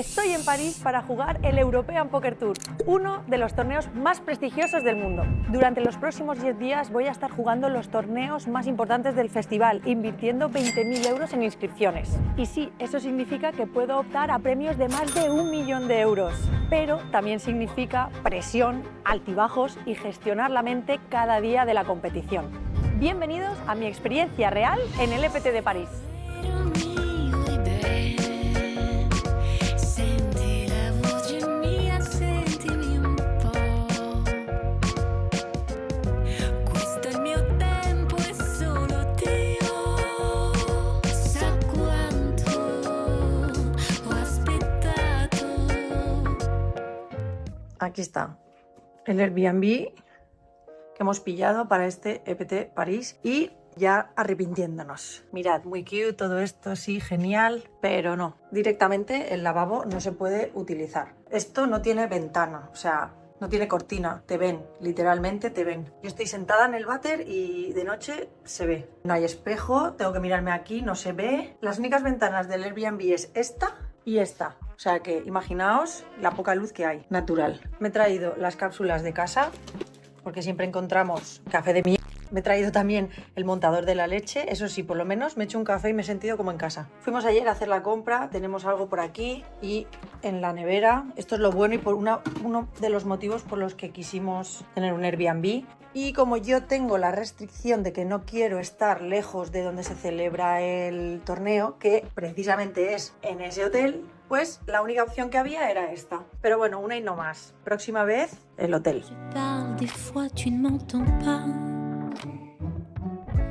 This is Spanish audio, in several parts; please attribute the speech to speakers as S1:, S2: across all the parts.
S1: Estoy en París para jugar el European Poker Tour, uno de los torneos más prestigiosos del mundo. Durante los próximos 10 días voy a estar jugando los torneos más importantes del festival, invirtiendo 20.000 euros en inscripciones. Y sí, eso significa que puedo optar a premios de más de 1 millón de euros. Pero también significa presión, altibajos y gestionar la mente cada día de la competición. Bienvenidos a mi experiencia real en el EPT de París. Aquí está el Airbnb que hemos pillado para este EPT París y ya arrepintiéndonos. Mirad, muy cute todo esto, sí, genial, pero no, directamente el lavabo no se puede utilizar. Esto no tiene ventana, o sea, no tiene cortina, te ven, literalmente te ven. Yo estoy sentada en el váter y de noche se ve. No hay espejo, tengo que mirarme aquí, no se ve. Las únicas ventanas del Airbnb es esta y esta. O sea que imaginaos la poca luz que hay, natural. Me he traído las cápsulas de casa, porque siempre encontramos café de mierda. Me he traído también el montador de la leche, eso sí, por lo menos me he hecho un café y me he sentido como en casa. Fuimos ayer a hacer la compra, tenemos algo por aquí y en la nevera. Esto es lo bueno y por uno de los motivos por los que quisimos tener un Airbnb. Y como yo tengo la restricción de que no quiero estar lejos de donde se celebra el torneo, que precisamente es en ese hotel, pues la única opción que había era esta. Pero bueno, una y no más. Próxima vez, el hotel.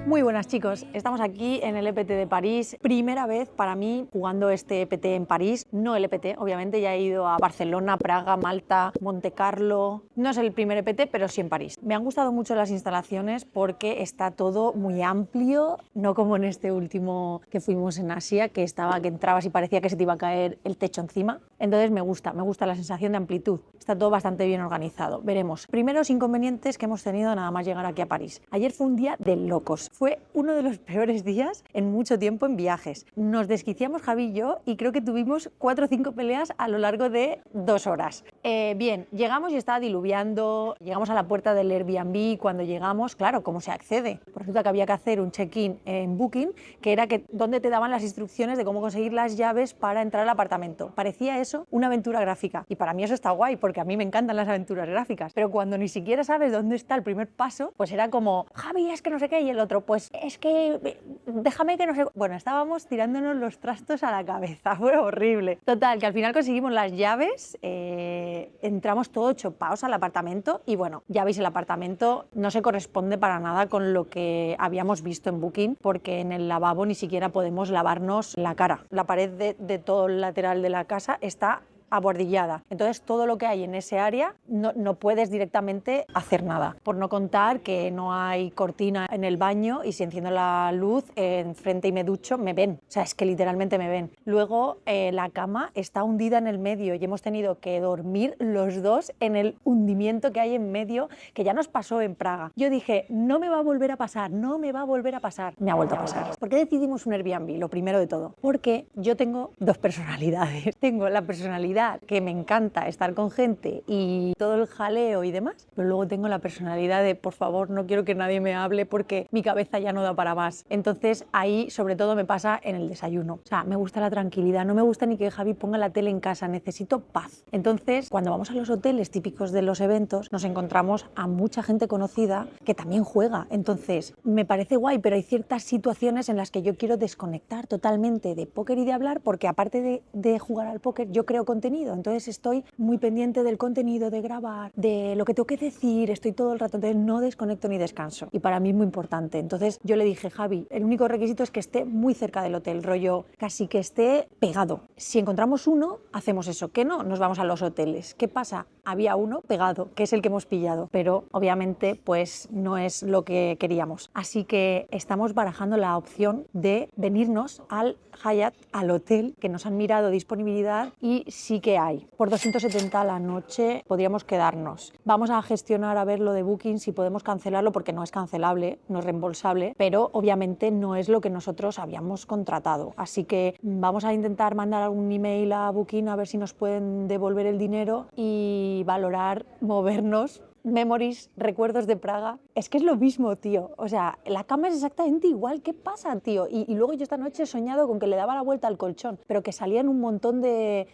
S1: Muy buenas chicos, estamos aquí en el EPT de París, primera vez para mí jugando este EPT en París, no el EPT, obviamente ya he ido a Barcelona, Praga, Malta, Monte Carlo, no es el primer EPT pero sí en París. Me han gustado mucho las instalaciones porque está todo muy amplio, no como en este último que fuimos en Asia, que entrabas y parecía que se te iba a caer el techo encima. Entonces me gusta la sensación de amplitud, está todo bastante bien organizado, veremos. Primeros inconvenientes que hemos tenido nada más llegar aquí a París. Ayer fue un día de locos. Fue uno de los peores días en mucho tiempo en viajes. Nos desquiciamos Javi y yo y creo que tuvimos 4 o 5 peleas a lo largo de 2 horas. Bien, llegamos y estaba diluviando, llegamos a la puerta del Airbnb. Cuando llegamos, claro, ¿cómo se accede? Pues resulta que había que hacer un check-in en Booking, que era donde te daban las instrucciones de cómo conseguir las llaves para entrar al apartamento. Parecía eso una aventura gráfica y para mí eso está guay porque a mí me encantan las aventuras gráficas, pero cuando ni siquiera sabes dónde está el primer paso, pues era como, Javi, es que no sé qué, y el otro, pues es que déjame que no sé. Bueno, estábamos tirándonos los trastos a la cabeza, fue horrible. Total, que al final conseguimos las llaves, entramos todos chopaos al apartamento y bueno, ya veis, el apartamento no se corresponde para nada con lo que habíamos visto en Booking, porque en el lavabo ni siquiera podemos lavarnos la cara. La pared de todo el lateral de la casa está abordillada. Entonces todo lo que hay en ese área no puedes directamente hacer nada. Por no contar que no hay cortina en el baño y si enciendo la luz enfrente y me ducho, me ven. O sea, es que literalmente me ven. Luego la cama está hundida en el medio y hemos tenido que dormir los dos en el hundimiento que hay en medio, que ya nos pasó en Praga. Yo dije, no me va a volver a pasar, no me va a volver a pasar. Me ha vuelto a pasar. ¿Por qué decidimos un Airbnb? Lo primero de todo, porque yo tengo 2 personalidades. Tengo la personalidad que me encanta estar con gente y todo el jaleo y demás, pero luego tengo la personalidad de, por favor, no quiero que nadie me hable porque mi cabeza ya no da para más. Entonces ahí sobre todo me pasa en el desayuno. O sea, me gusta la tranquilidad, no me gusta ni que Javi ponga la tele en casa, necesito paz. Entonces, cuando vamos a los hoteles típicos de los eventos, nos encontramos a mucha gente conocida que también juega. Entonces, me parece guay, pero hay ciertas situaciones en las que yo quiero desconectar totalmente de póker y de hablar, porque aparte de jugar al póker, yo creo contenido. Entonces estoy muy pendiente del contenido, de grabar, de lo que tengo que decir, estoy todo el rato, entonces no desconecto ni descanso y para mí es muy importante. Entonces yo le dije, Javi, el único requisito es que esté muy cerca del hotel, rollo casi que esté pegado. Si encontramos uno, hacemos eso, que no, nos vamos a los hoteles. ¿Qué pasa? había uno pegado, que es el que hemos pillado, pero obviamente pues no es lo que queríamos. Así que estamos barajando la opción de venirnos al Hyatt, al hotel, que nos han mirado disponibilidad y sí que hay. Por 270 a la noche podríamos quedarnos. Vamos a gestionar a ver lo de Booking, si podemos cancelarlo, porque no es cancelable, no es reembolsable, pero obviamente no es lo que nosotros habíamos contratado. Así que vamos a intentar mandar algún email a Booking a ver si nos pueden devolver el dinero y valorar movernos. Memories, recuerdos de Praga. Es que es lo mismo, tío. O sea, la cama es exactamente igual. ¿Qué pasa, tío? Y luego yo esta noche he soñado con que le daba la vuelta al colchón, pero que salían un montón de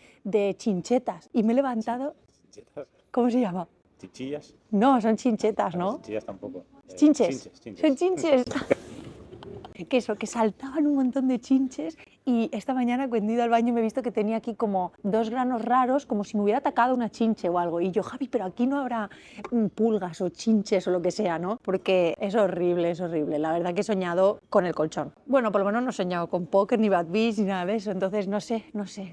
S1: chinchetas. Y me he levantado... ¿Cómo se llama?
S2: ¿Chichillas?
S1: No, son chinchetas, ¿no?
S2: Chinchillas tampoco.
S1: Chinches.
S2: Chinches.
S1: Son chinches. Que eso, que saltaban un montón de chinches y esta mañana cuando he ido al baño me he visto que tenía aquí como 2 granos raros, como si me hubiera atacado una chinche o algo. Y yo, Javi, pero aquí no habrá pulgas o chinches o lo que sea, ¿no? Porque es horrible, es horrible. La verdad que he soñado con el colchón. Bueno, por lo menos no he soñado con póker, ni bad beach, ni nada de eso. Entonces, no sé.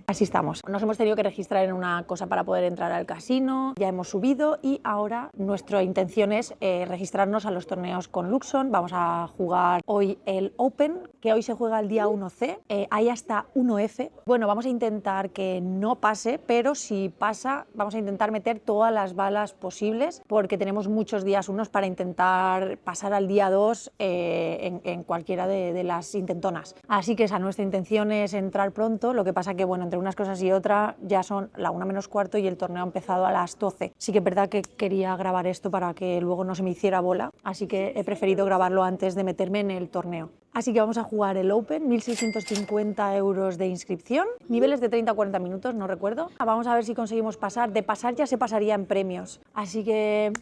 S1: Así estamos. Nos hemos tenido que registrar en una cosa para poder entrar al casino. Ya hemos subido y ahora nuestra intención es registrarnos a los torneos con Luxon. Vamos a jugar hoy el Open, que hoy se juega el día 1C. Hay hasta 1F. Bueno, vamos a intentar que no pase, pero si pasa, vamos a intentar meter todas las balas posibles, porque tenemos muchos días unos para intentar pasar al día 2 en cualquiera de las intentonas. Así que esa nuestra intención es entrar pronto. Lo que pasa que, bueno, entre unas cosas y otra ya son la 1 menos cuarto y el torneo ha empezado a las 12. Sí que es verdad que quería grabar esto para que luego no se me hiciera bola, así que he preferido grabarlo antes de meterme en el torneo. Así que vamos a jugar el Open, 1.650 euros de inscripción, niveles de 30 a 40 minutos, no recuerdo. Vamos a ver si conseguimos pasar. De pasar ya se pasaría en premios. Así que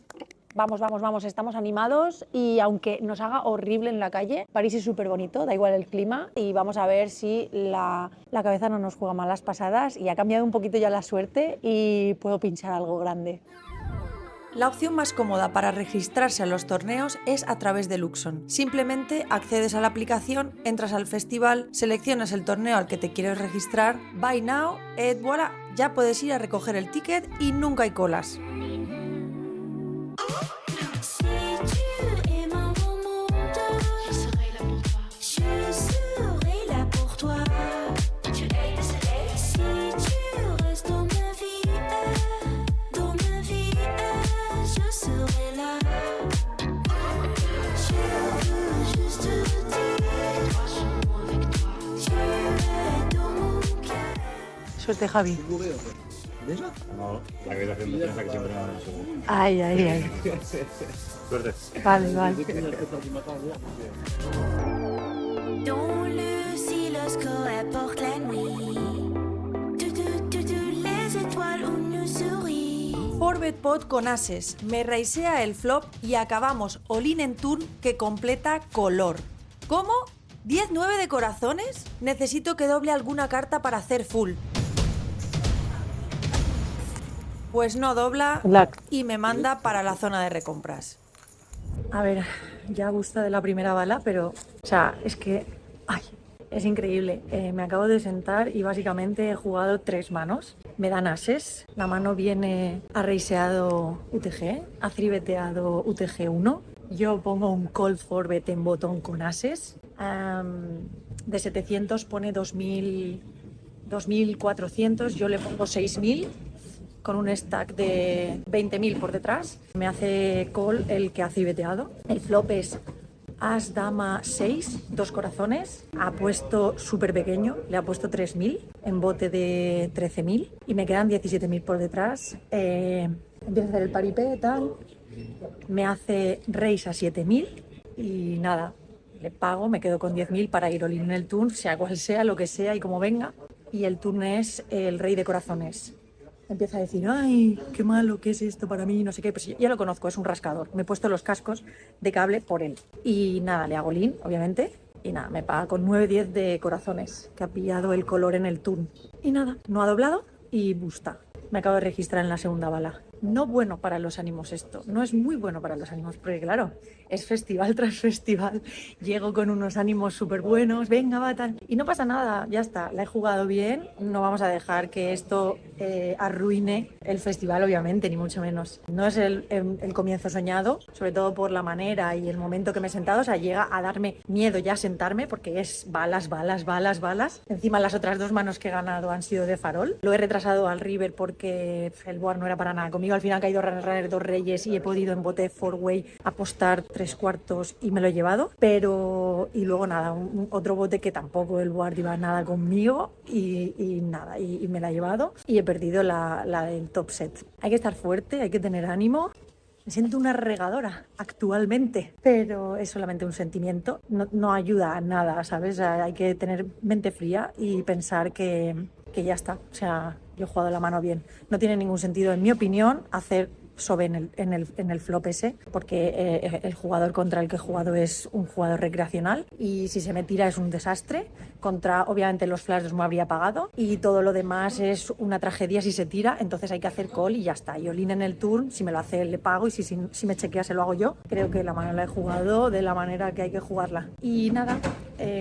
S1: vamos, estamos animados y aunque nos haga horrible en la calle, París es súper bonito, da igual el clima y vamos a ver si la cabeza no nos juega malas pasadas y ha cambiado un poquito ya la suerte y puedo pinchar algo grande. La opción más cómoda para registrarse a los torneos es a través de Luxon. Simplemente accedes a la aplicación, entras al festival, seleccionas el torneo al que te quieres registrar, buy now, voilà, ya puedes ir a recoger el ticket y nunca hay colas. Suerte, Javi.
S2: No, la habitación de prensa que siempre me da seguro.
S1: Ay.
S2: Suerte.
S1: Vale.
S3: Dans le siloscope apporte la nuit. Les étoiles où nous sourit.
S1: 4bet pot con ases, me raisea el flop y acabamos all-in en turn que completa color. ¿Cómo? ¿10-9 de corazones? Necesito que doble alguna carta para hacer full. Pues no dobla y me manda para la zona de recompras. A ver, ya gusta de la primera bala, pero, o sea, es que, es increíble. Me acabo de sentar y básicamente he jugado 3 manos. Me dan ases, la mano viene a reiseado UTG, ha threebeteado UTG 1. Yo pongo un call 4bet en botón con ases. De 700 pone 2.400, yo le pongo 6.000. Con un stack de 20.000 por detrás. Me hace call el que ha cibeteado. El flop es as, dama, 6, 2 corazones. Ha puesto súper pequeño, le ha puesto 3.000 en bote de 13.000 y me quedan 17.000 por detrás. Empieza a hacer el paripé, tal. Me hace raise a 7.000 y nada, le pago, me quedo con 10.000 para ir all in en el turn, sea cual sea, lo que sea y como venga. Y el turn es el rey de corazones. Empieza a decir, ay, qué malo, ¿qué es esto para mí? No sé qué, pues ya lo conozco, es un rascador. Me he puesto los cascos de cable por él. Y nada, le hago lean, obviamente. Y nada, me paga con 9-10 de corazones, que ha pillado el color en el turn. Y nada, no ha doblado y busta. Me acabo de registrar en la segunda bala. no bueno para los ánimos esto, no es muy bueno para los ánimos, porque claro, es festival tras festival, llego con unos ánimos súper buenos, venga, va, tal, y no pasa nada, ya está, la he jugado bien, no vamos a dejar que esto arruine el festival, obviamente, ni mucho menos. No es el comienzo soñado, sobre todo por la manera y el momento que me he sentado, o sea, llega a darme miedo ya sentarme, porque es balas, balas, balas, balas. Encima las otras 2 manos que he ganado han sido de farol. Lo he retrasado al river porque el board no era para nada conmigo. Al final ha caído runner 2 reyes y he podido en bote 4-way apostar 3/4 y me lo he llevado. Pero, y luego nada, otro bote que tampoco el board iba nada conmigo y nada, y me la he llevado y he perdido la del top set. Hay que estar fuerte, hay que tener ánimo. Me siento una regadora actualmente, pero es solamente un sentimiento, no ayuda a nada, ¿sabes? Hay que tener mente fría y pensar que ya está. O sea, yo he jugado la mano bien. No tiene ningún sentido, en mi opinión, hacer sobre en el flop ese, porque el jugador contra el que he jugado es un jugador recreacional y si se me tira es un desastre. Contra, obviamente, los flashes me habría pagado y todo lo demás es una tragedia si se tira, entonces hay que hacer call y ya está. Y all-in en el turn, si me lo hace le pago y si me chequea se lo hago yo. Creo que la mano la he jugado de la manera que hay que jugarla. Y nada,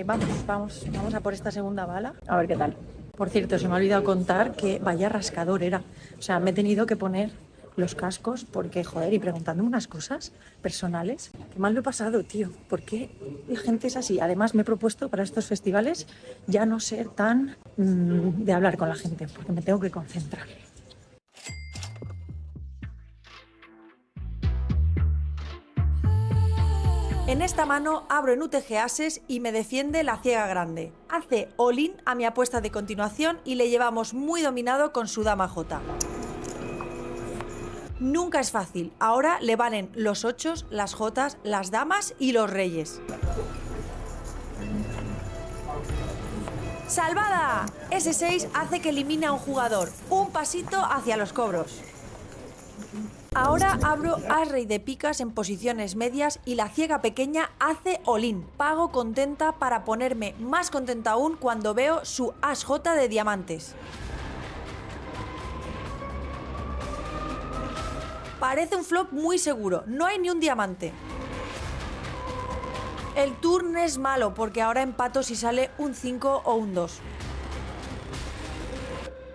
S1: vamos a por esta segunda bala, a ver qué tal. Por cierto, se me ha olvidado contar que vaya rascador era. O sea, me he tenido que poner los cascos porque, joder, y preguntándome unas cosas personales. Qué mal lo he pasado, tío. ¿Por qué la gente es así? Además, me he propuesto para estos festivales ya no ser tan de hablar con la gente, porque me tengo que concentrar. En esta mano abro en UTG Ases y me defiende la ciega grande. Hace all-in a mi apuesta de continuación y le llevamos muy dominado con su dama J. Nunca es fácil, ahora le valen los 8, las Jotas, las damas y los reyes. ¡Salvada! S6 hace que elimine a un jugador, un pasito hacia los cobros. Ahora abro as-rey de picas en posiciones medias y la ciega pequeña hace all-in. Pago contenta para ponerme más contenta aún cuando veo su as-J de diamantes. Parece un flop muy seguro, no hay ni un diamante. El turn es malo porque ahora empato si sale un 5 o un 2.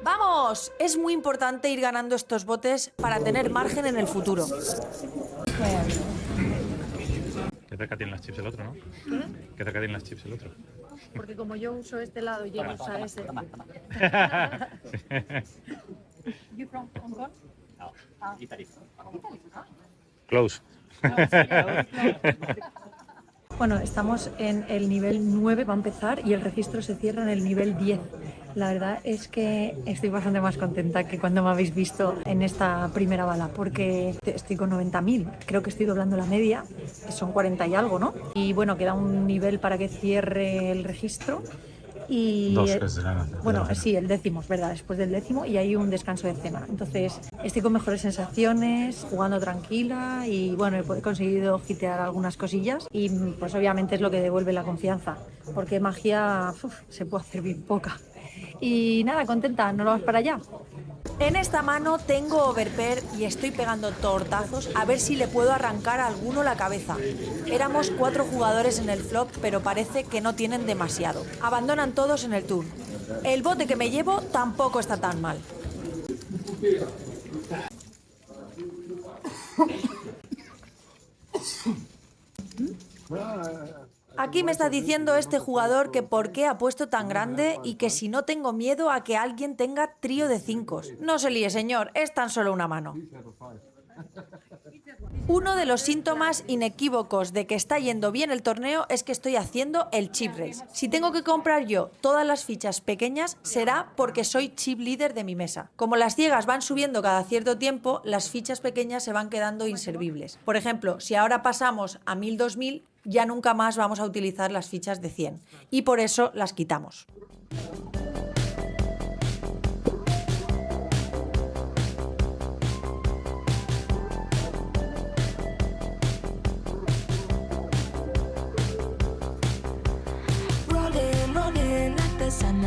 S1: ¡Vamos! Es muy importante ir ganando estos botes para tener margen en el futuro.
S2: Qué cerca tienen las chips el otro, ¿no? Qué cerca tienen las chips el otro.
S1: Porque como yo uso este lado y él usa ese. You from Hong Kong?
S4: Italy.
S2: Close.
S1: Bueno, estamos en el nivel 9, va a empezar, y el registro se cierra en el nivel 10. La verdad es que estoy bastante más contenta que cuando me habéis visto en esta primera bala, porque estoy con 90.000. Creo que estoy doblando la media, que son 40 y algo, ¿no? Y bueno, queda un nivel para que cierre el registro. Y bueno, sí, el 10º, es verdad, después del 10º, y hay un descanso de cena. Entonces estoy con mejores sensaciones, jugando tranquila y bueno, he conseguido hitear algunas cosillas y pues obviamente es lo que devuelve la confianza, porque magia se puede hacer bien poca. Y nada, contenta, ¿no lo vas para allá? En esta mano tengo overpair y estoy pegando tortazos a ver si le puedo arrancar a alguno la cabeza. Éramos 4 jugadores en el flop, pero parece que no tienen demasiado. Abandonan todos en el turn. El bote que me llevo tampoco está tan mal. Aquí me está diciendo este jugador que por qué ha puesto tan grande y que si no tengo miedo a que alguien tenga trío de 5. No se líe, señor, es tan solo una mano. Uno de los síntomas inequívocos de que está yendo bien el torneo es que estoy haciendo el chip race. Si tengo que comprar yo todas las fichas pequeñas, será porque soy chip líder de mi mesa. Como las ciegas van subiendo cada cierto tiempo, las fichas pequeñas se van quedando inservibles. Por ejemplo, si ahora pasamos a 1000-2000, ya nunca más vamos a utilizar las fichas de 100 y por eso las quitamos.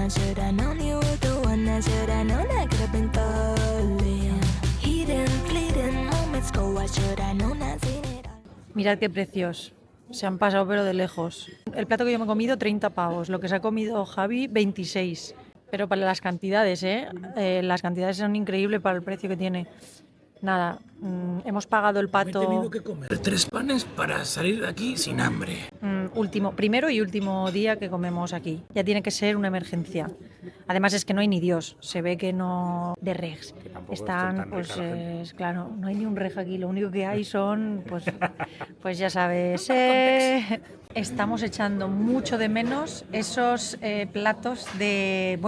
S3: Should I known you were the one? Should I known I could have been falling? He didn't plead lloran una cineral.
S1: Mirad qué precios. Se han pasado pero de lejos. El plato que yo me he comido, 30 pavos. Lo que se ha comido Javi, 26. Pero para las cantidades, las cantidades son increíbles para el precio que tiene. Nada, hemos pagado el
S4: Me he
S1: pato.
S4: tenido que comer 3 panes para salir de aquí sin hambre.
S1: Primero y último día que comemos aquí. Ya tiene que ser una emergencia. Además es que no hay ni Dios. Se ve que no de regs. Están, pues, claro, no hay ni un reg aquí. Lo único que hay son, pues ya sabes. Estamos echando mucho de menos esos platos de,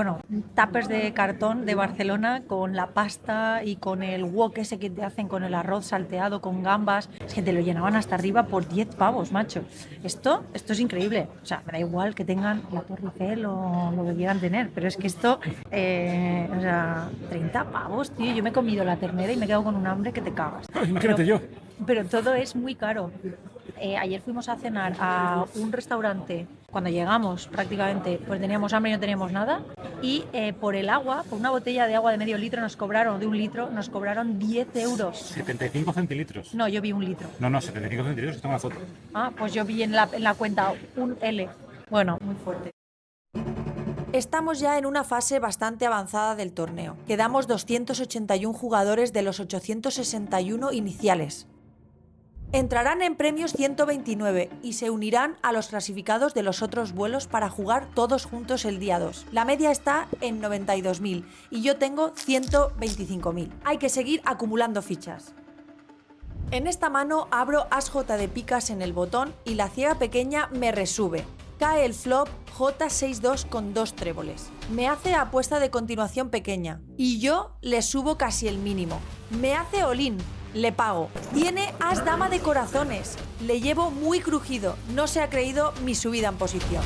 S1: tuppers de cartón de Barcelona con la pasta y con el wok ese que te hacen con el arroz salteado con gambas. Es que te lo llenaban hasta arriba por 10 pavos, macho. Esto es increíble. O sea, me da igual que tengan la Torre Eiffel o lo que quieran tener, pero es que esto, 30 pavos, tío. Yo me he comido la ternera y me quedo con un hambre que te cagas.
S4: Imagínate yo.
S1: Pero todo es muy caro. Ayer fuimos a cenar a un restaurante. Cuando llegamos prácticamente pues teníamos hambre y no teníamos nada. Y por el agua, por una botella de agua de medio litro de un litro, nos cobraron 10 euros.
S2: 75 centilitros.
S1: No, yo vi un litro.
S2: No, 75 centilitros, tengo una foto.
S1: Ah, pues yo vi en la cuenta un L. Bueno, muy fuerte. Estamos ya en una fase bastante avanzada del torneo. Quedamos 281 jugadores de los 861 iniciales. Entrarán en premios 129 y se unirán a los clasificados de los otros vuelos para jugar todos juntos el día 2. La media está en 92.000 y yo tengo 125.000. Hay que seguir acumulando fichas. En esta mano abro as J de picas en el botón y la ciega pequeña me resube. Cae el flop J62 con 2 tréboles. Me hace apuesta de continuación pequeña y yo le subo casi el mínimo. Me hace all-in. Le pago. Tiene as dama de corazones. Le llevo muy crujido. No se ha creído mi subida en posición.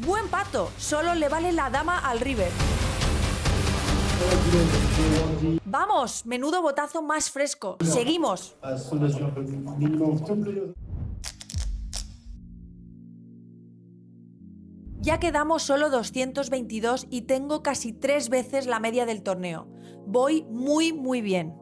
S1: Buen pato. Solo le vale la dama al river. Vamos, menudo botazo más fresco. Seguimos. Ya quedamos solo 222 y tengo casi 3 veces la media del torneo. Voy muy bien.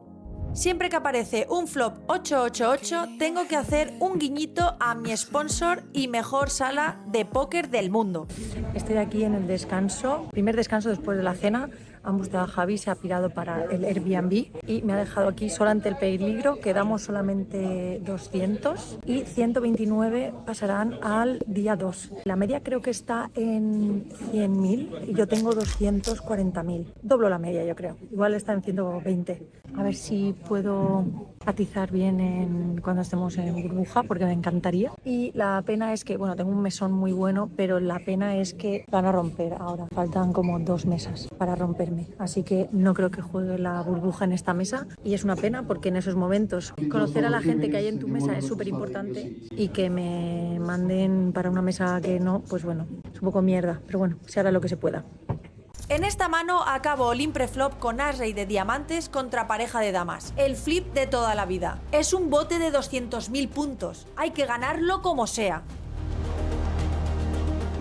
S1: Siempre que aparece un flop 888 tengo que hacer un guiñito a mi sponsor y mejor sala de póker del mundo. Estoy aquí en el descanso, primer descanso después de la cena. Han buscado a Javi, se ha pirado para el Airbnb y me ha dejado aquí sola ante el peligro. Quedamos solamente 200 y 129 pasarán al día 2. La media creo que está en 100.000 y yo tengo 240.000. Doblo la media, yo creo. Igual está en 120. A ver si puedo atizar bien cuando estemos en burbuja, porque me encantaría. Y la pena es que, tengo un mesón muy bueno, pero la pena es que van a romper ahora. Faltan como 2 mesas para romperme. Así que no creo que juegue la burbuja en esta mesa. Y es una pena porque en esos momentos conocer a la gente que hay en tu mesa es súper importante. Y que me manden para una mesa que no, es un poco mierda. Pero se hará lo que se pueda. En esta mano acabo all-in preflop con as-rey de diamantes contra pareja de damas. El flip de toda la vida. Es un bote de 200.000 puntos. Hay que ganarlo como sea.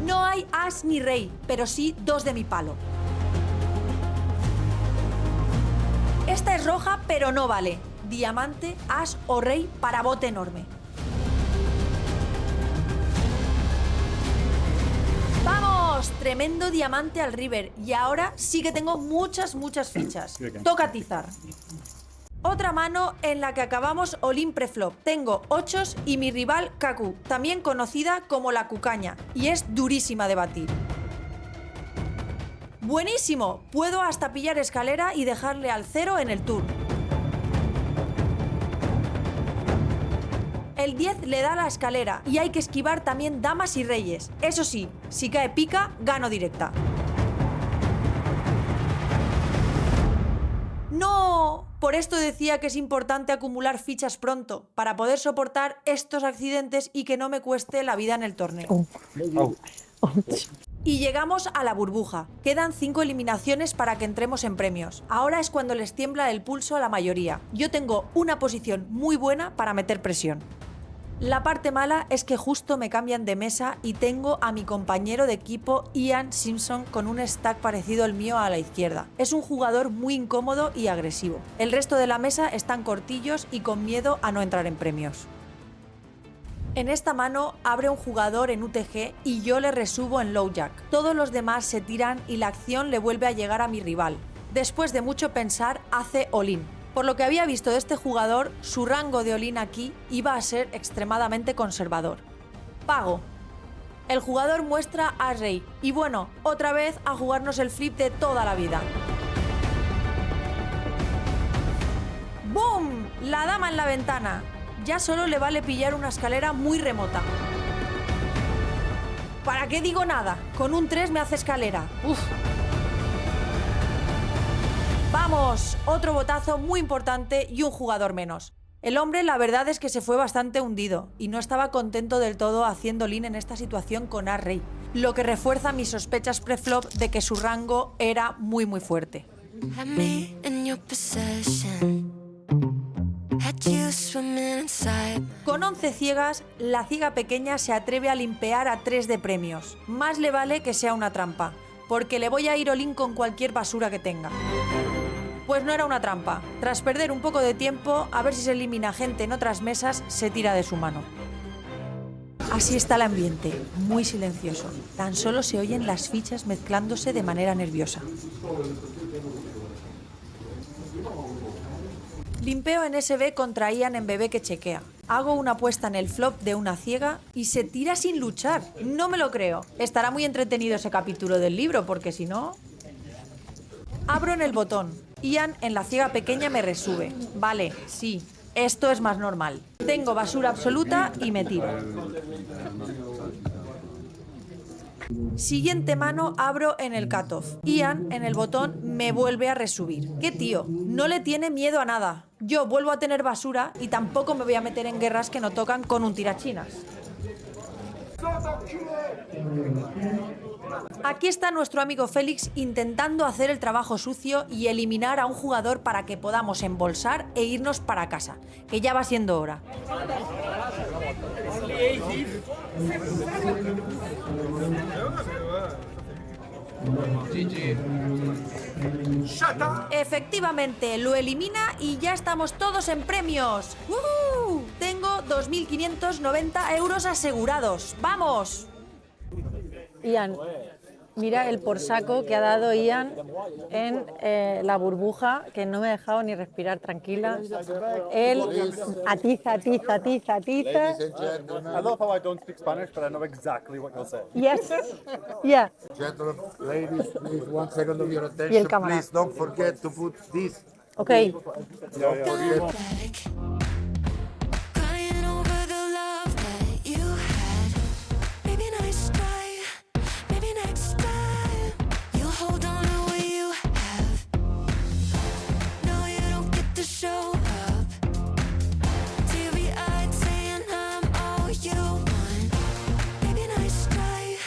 S1: No hay as ni rey, pero sí 2 de mi palo. Esta es roja, pero no vale. Diamante, as o rey para bote enorme. ¡Vamos! Tremendo diamante al river. Y ahora sí que tengo muchas fichas. Toca atizar. Otra mano en la que acabamos all-in preflop. Tengo 8s y mi rival Kaku, también conocida como la cucaña. Y es durísima de batir. ¡Buenísimo! Puedo hasta pillar escalera y dejarle al 0 en el turno. El 10 le da la escalera y hay que esquivar también damas y reyes. Eso sí, si cae pica, gano directa. ¡No! Por esto decía que es importante acumular fichas pronto, para poder soportar estos accidentes y que no me cueste la vida en el torneo. Y llegamos a la burbuja. Quedan 5 eliminaciones para que entremos en premios. Ahora es cuando les tiembla el pulso a la mayoría. Yo tengo una posición muy buena para meter presión. La parte mala es que justo me cambian de mesa y tengo a mi compañero de equipo Ian Simpson con un stack parecido al mío a la izquierda. Es un jugador muy incómodo y agresivo. El resto de la mesa están cortillos y con miedo a no entrar en premios. En esta mano abre un jugador en UTG y yo le resubo en low jack. Todos los demás se tiran y la acción le vuelve a llegar a mi rival. Después de mucho pensar, hace all-in. Por lo que había visto de este jugador, su rango de all-in aquí iba a ser extremadamente conservador. Pago. El jugador muestra a rey y bueno, otra vez a jugarnos el flip de toda la vida. ¡Boom! La dama en la ventana. Ya solo le vale pillar una escalera muy remota. ¿Para qué digo nada? Con un 3 me hace escalera. ¡Uf! ¡Vamos! Otro botazo muy importante y un jugador menos. El hombre la verdad es que se fue bastante hundido y no estaba contento del todo haciendo lean en esta situación con As-Rey, lo que refuerza mis sospechas preflop de que su rango era muy fuerte. Con 11 ciegas, la ciega pequeña se atreve a limpear a 3 de premios. Más le vale que sea una trampa, porque le voy a ir all-in con cualquier basura que tenga. Pues no era una trampa. Tras perder un poco de tiempo, a ver si se elimina gente en otras mesas, se tira de su mano. Así está el ambiente, muy silencioso. Tan solo se oyen las fichas mezclándose de manera nerviosa. Limpeo en SB contra Ian en BB que chequea. Hago una apuesta en el flop de una ciega y se tira sin luchar. No me lo creo. Estará muy entretenido ese capítulo del libro, porque si no... Abro en el botón. Ian en la ciega pequeña me resube. Vale, sí, esto es más normal. Tengo basura absoluta y me tiro. Siguiente mano abro en el cutoff. Ian en el botón me vuelve a resubir. ¿Qué tío? No le tiene miedo a nada. Yo vuelvo a tener basura y tampoco me voy a meter en guerras que no tocan con un tirachinas. Aquí está nuestro amigo Félix intentando hacer el trabajo sucio y eliminar a un jugador para que podamos embolsar e irnos para casa, que ya va siendo hora. Efectivamente, lo elimina y ya estamos todos en premios. ¡Woohoo! Tengo 2.590 euros asegurados. ¡Vamos! Ian, mira el por saco que ha dado Ian en la burbuja, que no me ha dejado ni respirar tranquila. Él atiza.
S5: Ladies and gentlemen. I love how I don't speak Spanish, but I know exactly what you're saying.
S1: Yes. Yeah.
S5: Gentlemen, ladies, please, 1 second of your
S1: Y el
S5: attention.
S1: cámara.
S5: Please don't forget to put this.
S1: Okay.
S5: Don't forget.
S3: Crying over the love that you had. Maybe nice try, maybe next time you'll hold on to what you have. No, you don't get to show up. Teary-eyed saying I'm all you want. Maybe nice try,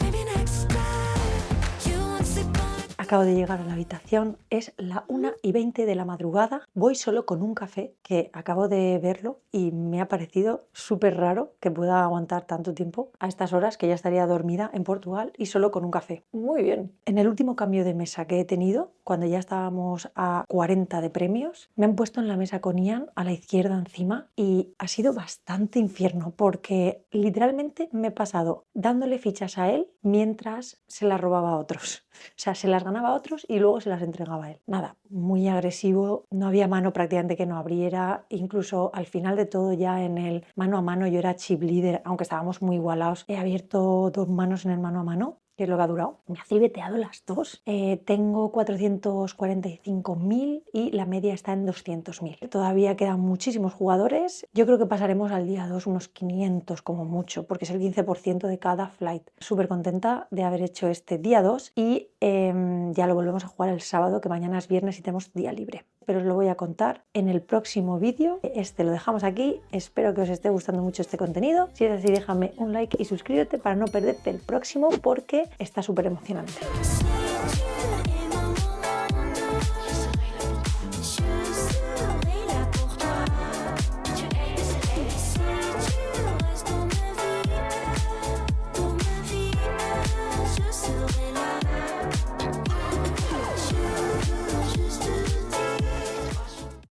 S3: maybe next time you won't sleep on it.
S1: Acabo de llegar a la habitación, es la 1:20 de la madrugada, voy solo con un café que acabo de verlo y me ha parecido súper raro que pueda aguantar tanto tiempo a estas horas, que ya estaría dormida en Portugal y solo con un café. Muy bien. En el último cambio de mesa que he tenido, cuando ya estábamos a 40 de premios, me han puesto en la mesa con Ian a la izquierda encima y ha sido bastante infierno porque literalmente me he pasado dándole fichas a él mientras se las robaba a otros. O sea, se las ganaba a otros y luego se las entregaba a él. Nada, muy agresivo, no había mano prácticamente que no abriera, incluso al final de todo ya en el mano a mano yo era chip leader, aunque estábamos muy igualados. He abierto 2 manos en el mano a mano, que es lo que ha durado. Me ha cibeteado las dos. Tengo 445.000 y la media está en 200.000. Todavía quedan muchísimos jugadores. Yo creo que pasaremos al día 2 unos 500 como mucho, porque es el 15% de cada flight. Súper contenta de haber hecho este día 2 y ya lo volvemos a jugar el sábado, que mañana es viernes y tenemos día libre. Pero os lo voy a contar en el próximo vídeo. Este lo dejamos aquí. Espero que os esté gustando mucho este contenido. Si es así, déjame un like y suscríbete para no perderte el próximo, porque está súper emocionante.